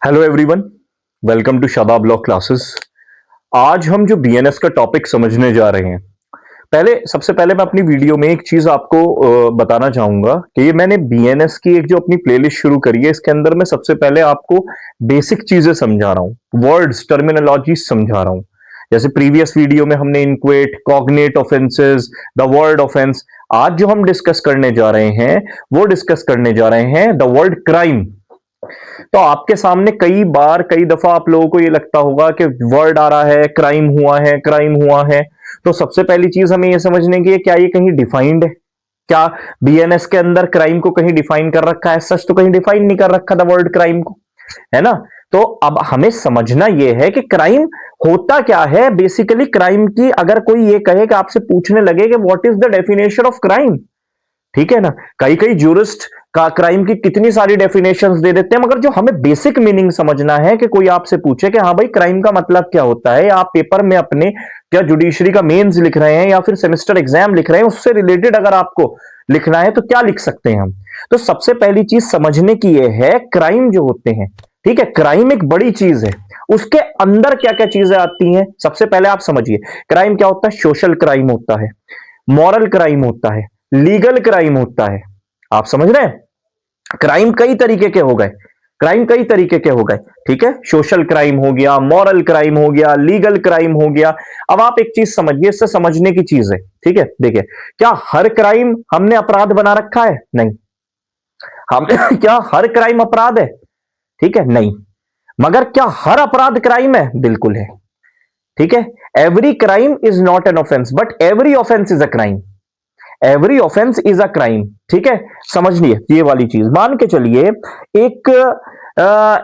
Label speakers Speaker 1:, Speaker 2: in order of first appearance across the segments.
Speaker 1: Hello everyone, welcome to Shadab law classes. आज हम जो बीएनएस का टॉपिक समझने जा रहे हैं, सबसे पहले मैं अपनी वीडियो में एक चीज आपको बताना चाहूंगा कि ये मैंने बीएनएस की एक जो अपनी प्लेलिस्ट शुरू करी है, इसके अंदर मैं सबसे पहले आपको बेसिक चीजें समझा रहा हूं, वर्ड्स टर्मिनोलॉजी समझा रहा हूं। जैसे प्रीवियस वीडियो में हमने inchoate, cognate offences, the word offence. आज जो हम डिस्कस करने जा रहे हैं वो डिस्कस करने जा रहे हैं द वर्ड क्राइम। तो आपके सामने कई बार कई दफा आप लोगों को ये लगता होगा कि वर्ड आ रहा है क्राइम हुआ है, क्राइम हुआ है। तो सबसे पहली चीज हमें ये समझने की है, क्या ये कहीं डिफाइंड है? क्या बीएनएस के अंदर क्राइम को कहीं डिफाइन कर रखा है? सच तो कहीं डिफाइन नहीं कर रखा था वर्ड क्राइम को, है ना। तो अब हमें समझना यह है कि क्राइम होता क्या है। बेसिकली क्राइम की अगर कोई ये कहे कि आपसे पूछने लगे कि what is the definition of crime, ठीक है ना। कई कई जूरिस्ट का क्राइम की कितनी सारी डेफिनेशंस दे देते हैं, मगर जो हमें बेसिक मीनिंग समझना है कि कोई आपसे पूछे कि हाँ भाई क्राइम का मतलब क्या होता है, या आप पेपर में अपने क्या जुडिशरी का मेंस लिख रहे हैं या फिर सेमेस्टर एग्जाम लिख रहे हैं, उससे रिलेटेड अगर आपको लिखना है तो क्या लिख सकते हैं हम। तो सबसे पहली चीज समझने की यह है, क्राइम जो होते हैं, ठीक है, क्राइम एक बड़ी चीज है, उसके अंदर क्या क्या चीजें आती हैं सबसे पहले आप समझिए। क्राइम क्या होता है? सोशल क्राइम होता है, मॉरल क्राइम होता है, लीगल क्राइम होता है। आप समझ रहे हैं? क्राइम कई तरीके के हो गए, क्राइम कई तरीके के हो गए, ठीक है। सोशल क्राइम हो गया, मॉरल क्राइम हो गया, लीगल क्राइम हो गया। अब आप एक चीज समझिए, इससे समझने की चीज है, ठीक है। देखिए, क्या हर क्राइम हमने अपराध बना रखा है? नहीं। हम क्या हर क्राइम अपराध है? ठीक है, नहीं। मगर क्या हर अपराध क्राइम है? बिल्कुल है, ठीक है। Every crime is not an offence but every offence is a crime. Every offence is a crime, ठीक है। समझिए ये वाली चीज, मान के चलिए एक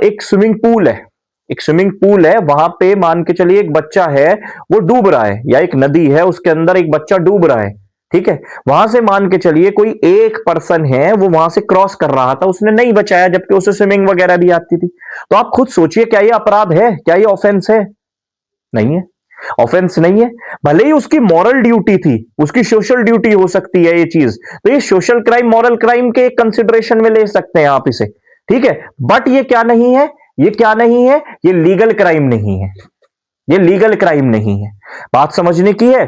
Speaker 1: एक स्विमिंग पूल है, एक स्विमिंग पूल है, वहां पे मान के चलिए एक बच्चा है, वो डूब रहा है, या एक नदी है उसके अंदर एक बच्चा डूब रहा है, ठीक है। वहां से मान के चलिए कोई एक पर्सन है, वो वहां से क्रॉस कर रहा था, उसने नहीं बचाया, जबकि उसे स्विमिंग वगैरह भी आती थी। तो आप खुद सोचिए, क्या ये अपराध है? क्या ये ऑफेंस है? नहीं है, ऑफेंस नहीं है। भले ही उसकी मॉरल ड्यूटी थी, उसकी सोशल ड्यूटी हो सकती है ये चीज, तो ये सोशल क्राइम, मॉरल क्राइम के कंसिडरेशन में ले सकते हैं आप इसे, ठीक है। बट ये क्या नहीं है? ये क्या नहीं है? ये लीगल क्राइम नहीं है, ये लीगल क्राइम नहीं है। बात समझने की है,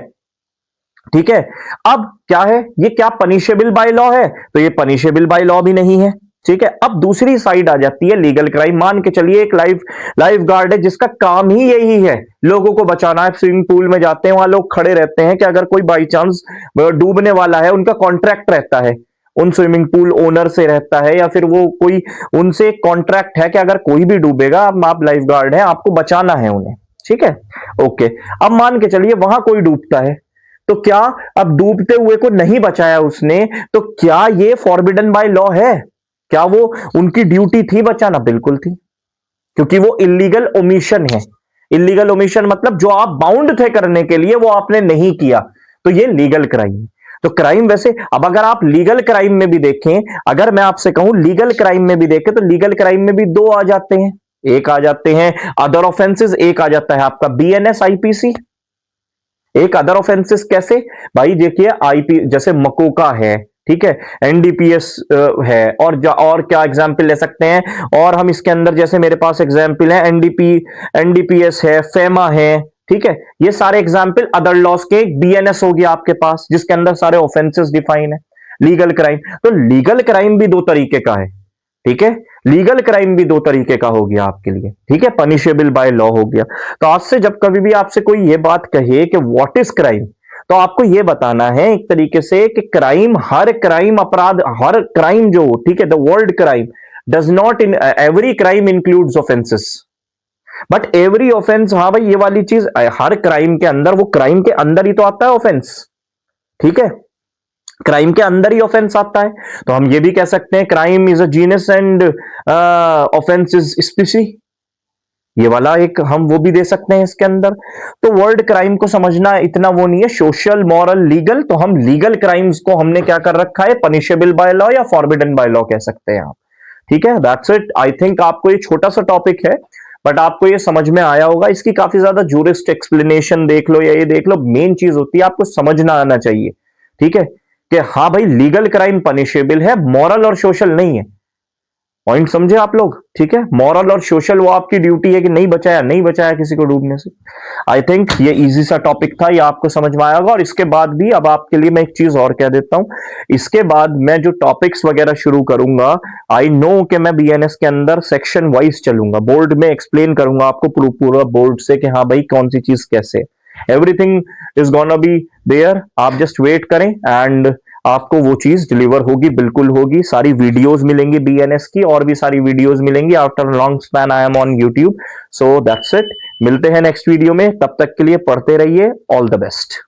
Speaker 1: ठीक है। अब क्या है, ये क्या पनिशेबल बाय लॉ है? तो ये पनिशेबल बाय लॉ भी नहीं है, ठीक है। अब दूसरी साइड आ जाती है लीगल क्राइम। मान के चलिए एक लाइफ गार्ड है, जिसका काम ही यही है लोगों को बचाना है। स्विमिंग पूल में जाते हैं, वहां लोग खड़े रहते हैं कि अगर कोई बाई चांस डूबने वाला है, उनका कॉन्ट्रैक्ट रहता है, उन स्विमिंग पूल ओनर से रहता है, या फिर वो कोई उनसे कॉन्ट्रैक्ट है कि अगर कोई भी डूबेगा, आप लाइफ गार्ड हैं, आपको बचाना है उन्हें, ठीक है, ओके। अब मान के चलिए वहां कोई डूबता है, तो क्या अब डूबते हुए को नहीं बचाया उसने, तो क्या ये फॉरबिडन बाय लॉ है? क्या वो उनकी ड्यूटी थी बचाना? बिल्कुल थी, क्योंकि वो इलीगल ओमिशन है। इलीगल ओमिशन मतलब जो आप बाउंड थे करने के लिए, वो आपने नहीं किया, तो ये लीगल क्राइम है। तो क्राइम वैसे, अब अगर आप लीगल क्राइम में भी देखें, अगर मैं आपसे कहूं लीगल क्राइम में भी देखें, तो लीगल क्राइम में भी दो आ जाते हैं। एक आ जाते हैं अदर ऑफेंसेस, एक आ जाता है आपका बीएनएस आईपीसी। एक अदर ऑफेंसेस कैसे? भाई देखिए, आईपी जैसे मकोका है, ठीक है, एनडीपीएस है, और क्या एग्जाम्पल ले सकते हैं, और हम इसके अंदर जैसे मेरे पास एग्जाम्पल है, एनडीपीएस है, फेमा है, ठीक है। ये सारे एग्जाम्पल अदर लॉस के। बीएनएस हो गया आपके पास, जिसके अंदर सारे ऑफेंसेस डिफाइन है। लीगल क्राइम, तो लीगल क्राइम भी दो तरीके का है, ठीक है। लीगल क्राइम भी दो तरीके का हो गया आपके लिए, ठीक है, पनिशेबल बाय लॉ हो गया। तो आज से जब कभी भी आपसे कोई ये बात कहे कि व्हाट इज क्राइम, तो आपको यह बताना है एक तरीके से कि क्राइम, हर क्राइम अपराध, हर क्राइम जो, ठीक है, the world crime does not in every crime includes offences but every offence. हाँ भाई, ये वाली चीज हर क्राइम के अंदर, वो क्राइम के अंदर ही तो आता है ऑफेंस, ठीक है, क्राइम के अंदर ही ऑफेंस आता है। तो हम ये भी कह सकते हैं crime is a genus and offence is स्पीसी, ये वाला एक हम वो भी दे सकते हैं इसके अंदर। तो वर्ल्ड क्राइम को समझना इतना वो नहीं है, सोशल, मॉरल, लीगल। तो हम लीगल क्राइम्स को हमने क्या कर रखा है, पनिशेबल बाय लॉ या फॉरबिडन बाय लॉ कह सकते हैं आप, ठीक है। That's it. आई थिंक आपको ये छोटा सा टॉपिक है, बट आपको ये समझ में आया होगा। इसकी काफी ज्यादा जूरिस्ट एक्सप्लेनेशन देख लो या ये देख लो, मेन चीज होती है आपको समझना आना चाहिए, ठीक है, कि हाँ भाई लीगल क्राइम पनिशेबल है, मॉरल और सोशल नहीं है। पॉइंट समझे आप लोग? ठीक है, मॉरल और सोशल वो आपकी ड्यूटी है कि नहीं बचाया किसी को डूबने से। आई थिंक ये इजी सा टॉपिक था, ये आपको समझ में आएगा। और इसके बाद भी अब आपके लिए मैं एक चीज और कह देता हूं, इसके बाद मैं जो टॉपिक्स वगैरह शुरू करूंगा, आई नो कि मैं बीएनएस के अंदर सेक्शन वाइज चलूंगा, बोर्ड में एक्सप्लेन करूंगा आपको पूरा बोर्ड से कि हाँ भाई कौन सी चीज कैसे, everything is gonna be there. आप जस्ट वेट करें एंड आपको वो चीज डिलीवर होगी, बिल्कुल होगी। सारी वीडियोस मिलेंगी बीएनएस की, और भी सारी वीडियोस मिलेंगी। After long span I am on YouTube, so that's it. मिलते हैं नेक्स्ट वीडियो में, तब तक के लिए पढ़ते रहिए। All the best.